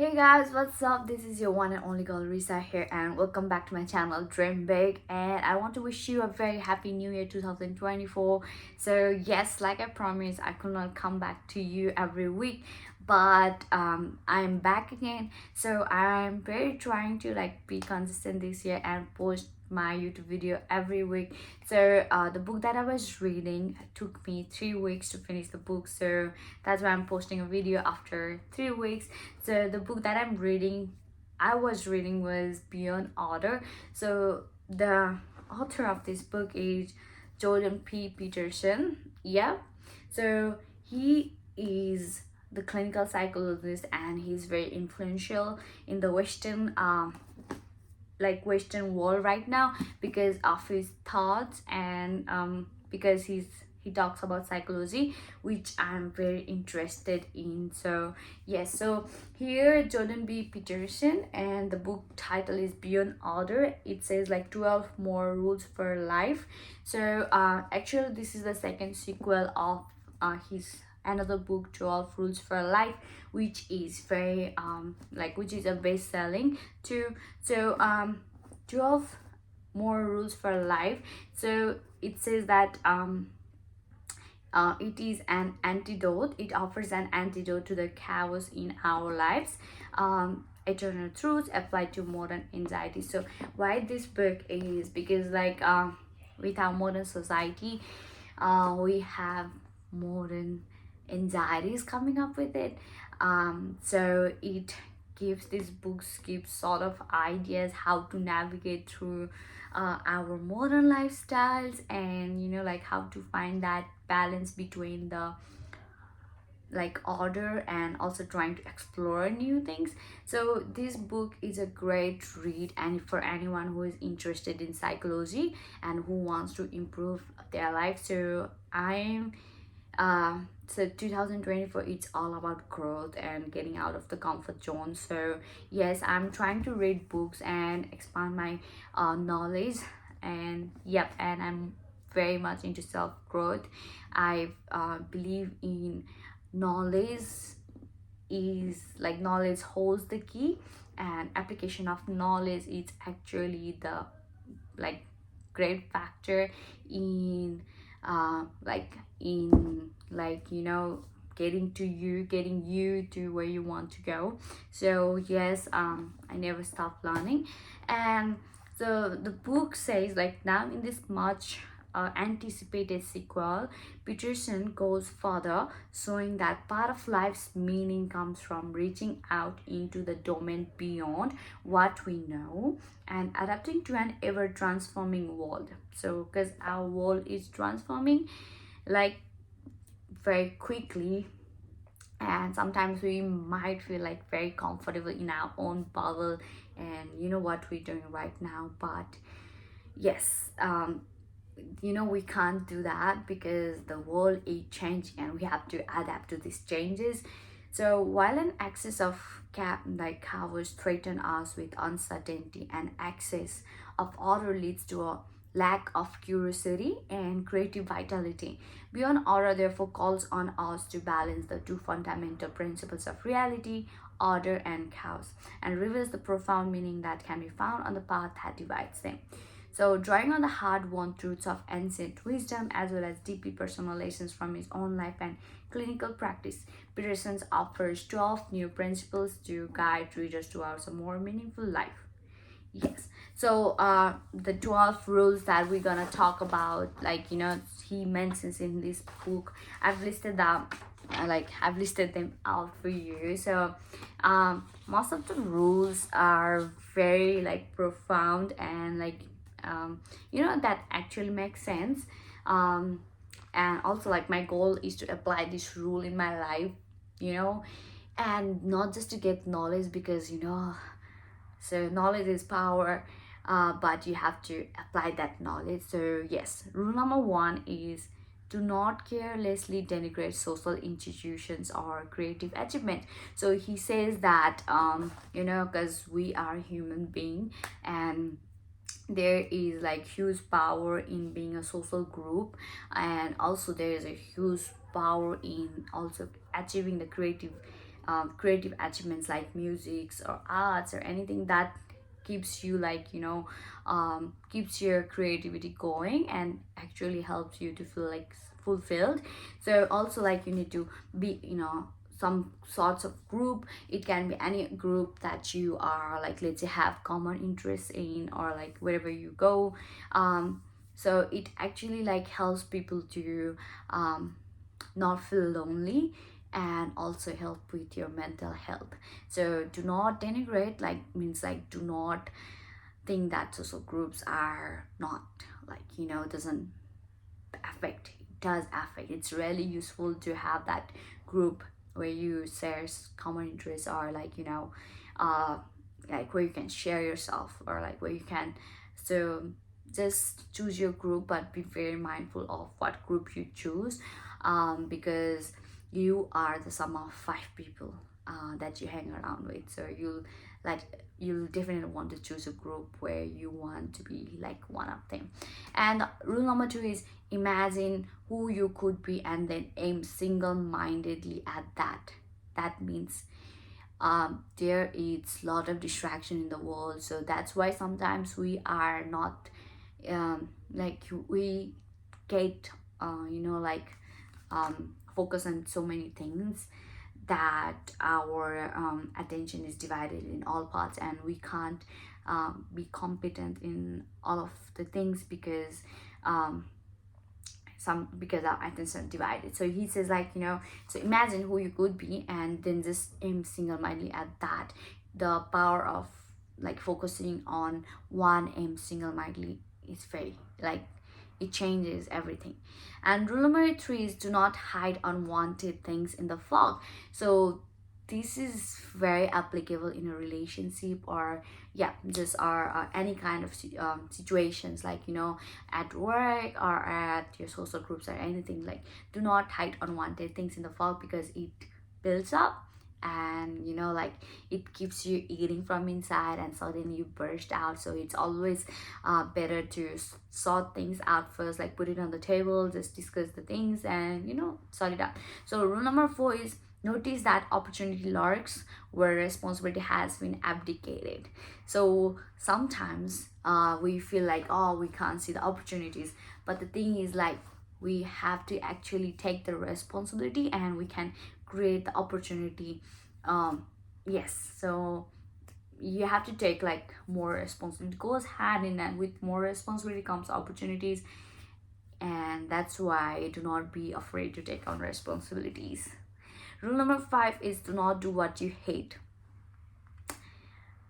Hey guys, what's up? This is your one and only girl Risa here, and welcome back to my channel Dream Big. And I want to wish you a very happy new year 2024. So yes, like I promised, I could not come back to you every week, but I'm back again. So I'm very trying to be consistent this year and post my YouTube video every week. So the book that I was reading took me 3 weeks to finish the book, so that's why I'm posting a video after 3 weeks. So the book that I was reading was Beyond Order. So the author of this book is Jordan P. Peterson. Yeah. So he is the clinical psychologist, and he's very influential in the Western world right now because of his thoughts, and because he talks about psychology, which I'm very interested in. So yes, so here Jordan B. Peterson, and the book title is Beyond Order. It says 12 more rules for life. So actually this is the second sequel of his another book, 12 rules for life, which is very which is a best selling too. So 12 more rules for life. So it says that it is an antidote. It offers an antidote to the chaos in our lives. Eternal truths applied to modern anxiety. So why this book is because with our modern society, we have modern anxieties coming up with it. So it gives these books gives sort of ideas how to navigate through our modern lifestyles, and how to find that balance between the order and also trying to explore new things. So this book is a great read, and for anyone who is interested in psychology and who wants to improve their life. So I'm so 2024, it's all about growth and getting out of the comfort zone. So yes, I'm trying to read books and expand my knowledge, and yep, and I'm very much into self growth. I believe in knowledge knowledge holds the key, and application of knowledge is actually the like great factor in getting you to where you want to go. So yes, I never stop learning. And so the book says, now in this much anticipated sequel, Peterson goes further, showing that part of life's meaning comes from reaching out into the domain beyond what we know and adapting to an ever transforming world. So because our world is transforming very quickly, and sometimes we might feel very comfortable in our own bubble, and what we're doing right now. But yes, we can't do that because the world is changing and we have to adapt to these changes. So while an excess of cows threaten us with uncertainty, and excess of order leads to a lack of curiosity and creative vitality. Beyond order therefore calls on us to balance the two fundamental principles of reality, order and chaos, and reveals the profound meaning that can be found on the path that divides them. So, drawing on the hard-won truths of ancient wisdom as well as deeply personal lessons from his own life and clinical practice, Peterson offers 12 new principles to guide readers towards a more meaningful life. Yes. So, the 12 rules that we're gonna talk about, he mentions in this book, I've listed that. I've listed them out for you. So most of the rules are very profound, and that actually makes sense. And also my goal is to apply this rule in my life, you know and not just to get knowledge, because so knowledge is power, but you have to apply that knowledge. So yes, rule number one is do not carelessly denigrate social institutions or creative achievement. So he says that because we are human being, and there is huge power in being a social group, and also there is a huge power in also achieving the creative creative achievements like musics or arts or anything that keeps you like, keeps your creativity going and actually helps you to feel like fulfilled. So also like you need to be, some sorts of group. It can be any group that you are like, let's say, have common interests in, or like wherever you go. So it actually like helps people to not feel lonely, and also help with your mental health. So do not denigrate, like means like do not think that social groups are not like, doesn't affect. It does affect. It's really useful to have that group where you share common interests, or like, uh like where you can share yourself, or like where you can. So just choose your group, but be very mindful of what group you choose, because you are the sum of five people that you hang around with. So you'll definitely want to choose a group where you want to be like one of them. And rule number two is imagine who you could be and then aim single-mindedly at that. That means there is a lot of distraction in the world, so that's why sometimes we are not like we get like focus on so many things, that our attention is divided in all parts, and we can't be competent in all of the things, because um, because our attention divided. So he says like, so imagine who you could be and then just aim single-mindedly at that. The power of like focusing on one aim single-mindedly is very like, it changes everything. And rule number three is do not hide unwanted things in the fog. So this is very applicable in a relationship, or yeah, just are any kind of situations, like, at work or at your social groups or anything. Like, do not hide unwanted things in the fog, because it builds up, and like it keeps you eating from inside, and suddenly you burst out. So it's always better to sort things out first, like put it on the table, just discuss the things, and sort it out. So rule number four is notice that opportunity lurks where responsibility has been abdicated. So sometimes we feel like, oh, we can't see the opportunities, but the thing is like, we have to actually take the responsibility, and we can create the opportunity. Yes, so you have to take like more responsibility. It goes hand in hand. With more responsibility comes opportunities, and that's why do not be afraid to take on responsibilities. Rule number five is do not do what you hate.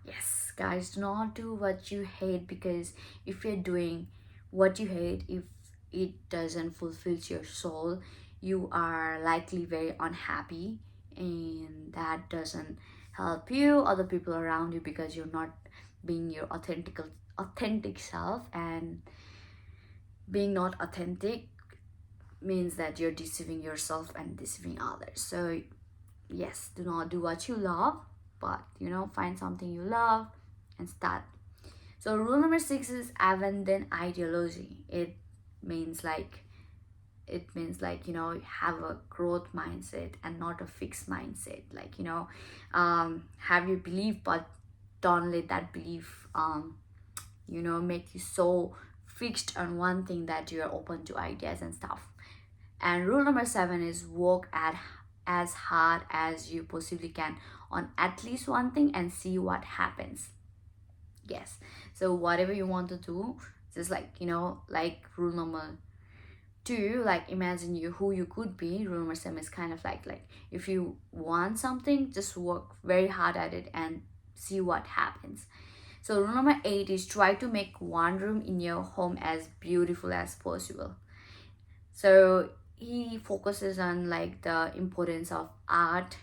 Yes, guys, do not do what you hate, because if you're doing what you hate, if it doesn't fulfill your soul, you are likely very unhappy, and that doesn't help you, other people around you, because you're not being your authentic self. And being not authentic means that you're deceiving yourself and deceiving others. So yes, do not do what you love, but find something you love and start. So rule number six is abandon ideology. Means like have a growth mindset and not a fixed mindset. Like, have your belief, but don't let that belief make you so fixed on one thing that you're open to ideas and stuff. And rule number seven is work at as hard as you possibly can on at least one thing and see what happens. Yes, so whatever you want to do, just like, like rule number two, like imagine who you could be. Rule number seven is kind of like if you want something, just work very hard at it and see what happens. So rule number eight is try to make one room in your home as beautiful as possible. So he focuses on like the importance of art,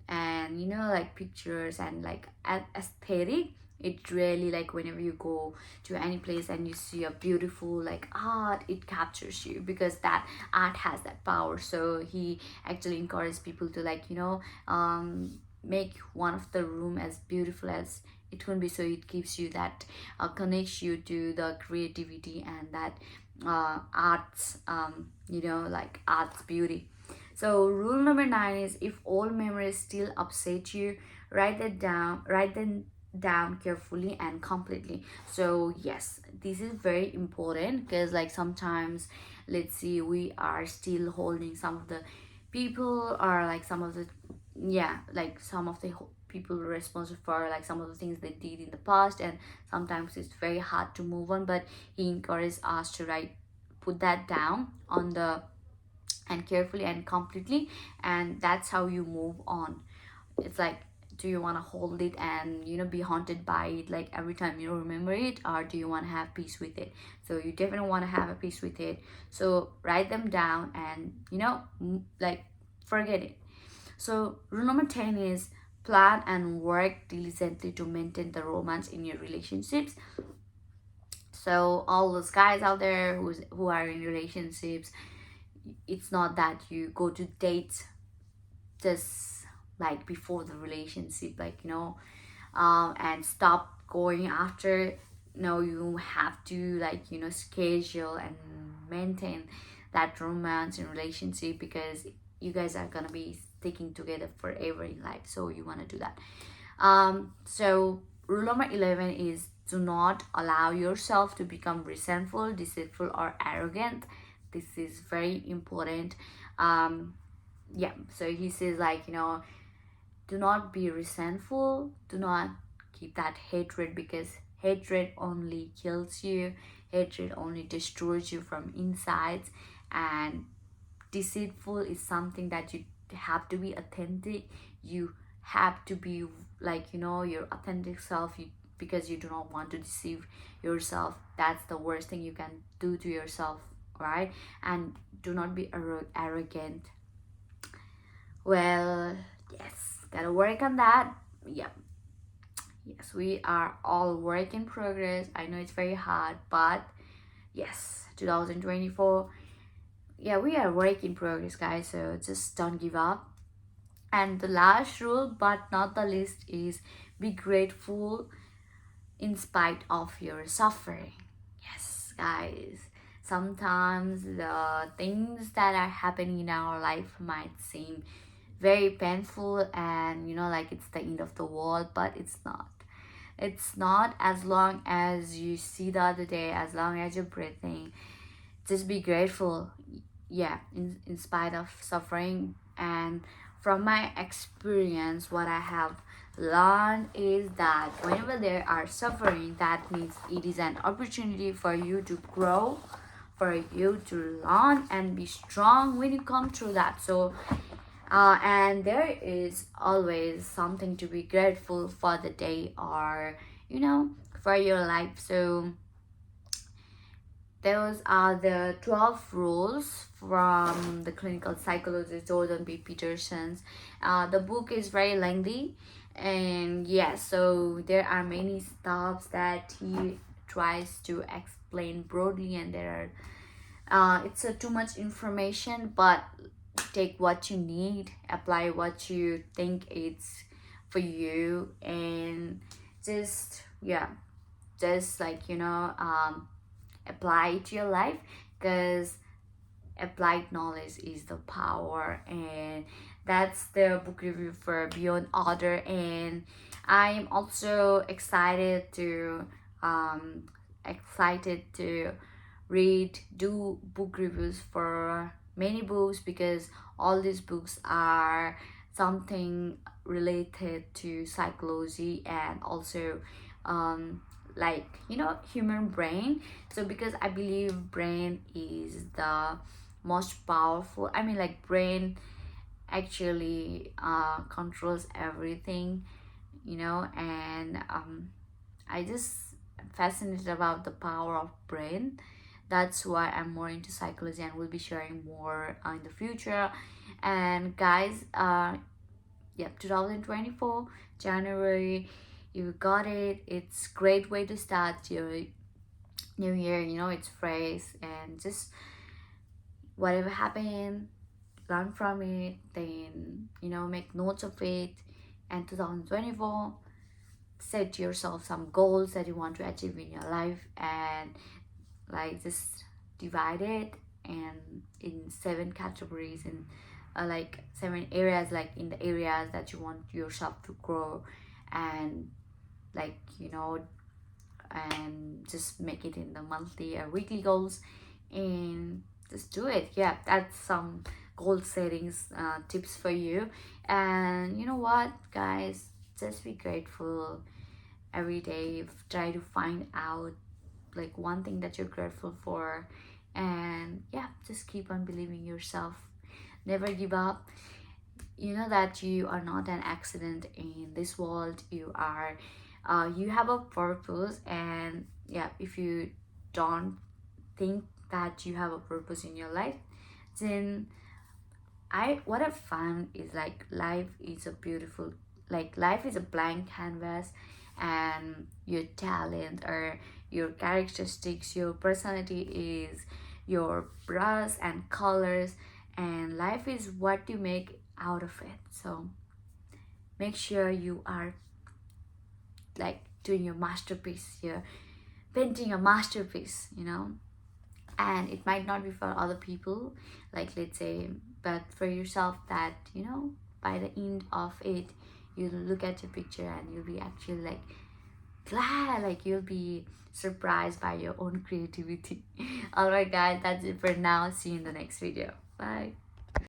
and like pictures and like aesthetic. It really, like whenever you go to any place and you see a beautiful like art, it captures you, because that art has that power. So he actually encourages people to like, make one of the room as beautiful as it can be. So it gives you that connects you to the creativity and that arts, like arts beauty. So rule number 9 is, if old memories still upset you, write them down carefully and completely. So yes, this is very important, because like sometimes, let's see, we are still holding some of the people, or like some of the, yeah, like some of the people responsible for like some of the things they did in the past, and sometimes it's very hard to move on. But he encouraged us to write, put that down on the, and carefully and completely, and that's how you move on. It's like, do you want to hold it and be haunted by it like every time you remember it, or do you want to have peace with it? So you definitely want to have a peace with it. So write them down and like, forget it. So rule number 10 is, plan and work diligently to maintain the romance in your relationships. So all those guys out there who are in relationships, it's not that you go to dates just like before the relationship, like and stop going after. No, you have to, like, schedule and maintain that romance and relationship, because you guys are gonna be sticking together forever in life, so you want to do that. So rule number 11 is, do not allow yourself to become resentful, deceitful, or arrogant. This is very important. um yeah, so he says, like, do not be resentful, do not keep that hatred, because hatred only kills you, hatred only destroys you from inside. And deceitful is something that you have to be authentic, you have to be, like, your authentic self, because you do not want to deceive yourself. That's the worst thing you can do to yourself, right? And do not be arrogant. Well, yes, gotta work on that. Yep. Yes, we are all work in progress. I know it's very hard, but yes, 2024. Yeah, we are work in progress, guys. So just don't give up. And the last rule, but not the least, is, be grateful in spite of your suffering. Yes, guys. Sometimes the things that are happening in our life might seem very painful, and like it's the end of the world, but it's not. It's not, as long as you see the other day, as long as you're breathing. Just be grateful. Yeah, in spite of suffering. And from my experience, what I have learned is that whenever there are suffering, that means it is an opportunity for you to grow, for you to learn and be strong when you come through that. So and there is always something to be grateful for the day, or for your life. So those are the 12 rules from the clinical psychologist Jordan B. Peterson's. The book is very lengthy, and yes, so there are many stuffs that he tries to explain broadly, and there are it's too much information, but take what you need, apply what you think it's for you, and just, yeah, just like apply it to your life, because applied knowledge is the power. And that's the book review for Beyond Order. And I'm also excited to do book reviews for many books, because all these books are something related to psychology, and also like human brain. So because I believe brain is the most powerful, I mean, like, brain actually controls everything, and I just fascinated about the power of brain. That's why I'm more into psychology, and we'll be sharing more in the future. And guys, yeah, 2024 January, you got it. It's great way to start your new year. It's fresh, and just whatever happened, learn from it, then make notes of it. And 2024, set yourself some goals that you want to achieve in your life, and like just divide it and in 7 categories, and like 7 areas, like in the areas that you want yourself to grow, and like and just make it in the monthly or weekly goals, and just do it. Yeah, that's some goal settings tips for you. And you know what, guys, just be grateful every day. Try to find out like one thing that you're grateful for, and yeah, just keep on believing yourself. Never give up. You know that you are not an accident in this world. You are, you have a purpose. And yeah, if you don't think that you have a purpose in your life, then I what I've found is like life is a beautiful, like life is a blank canvas, and your talent or your characteristics, your personality is your brush and colors, and life is what you make out of it. So make sure you are like doing your masterpiece, you're painting a masterpiece, and it might not be for other people, like let's say, but for yourself, that by the end of it, you look at your picture and you'll be actually like glad, like you'll be surprised by your own creativity. All right, guys, that's it for now. See you in the next video. Bye.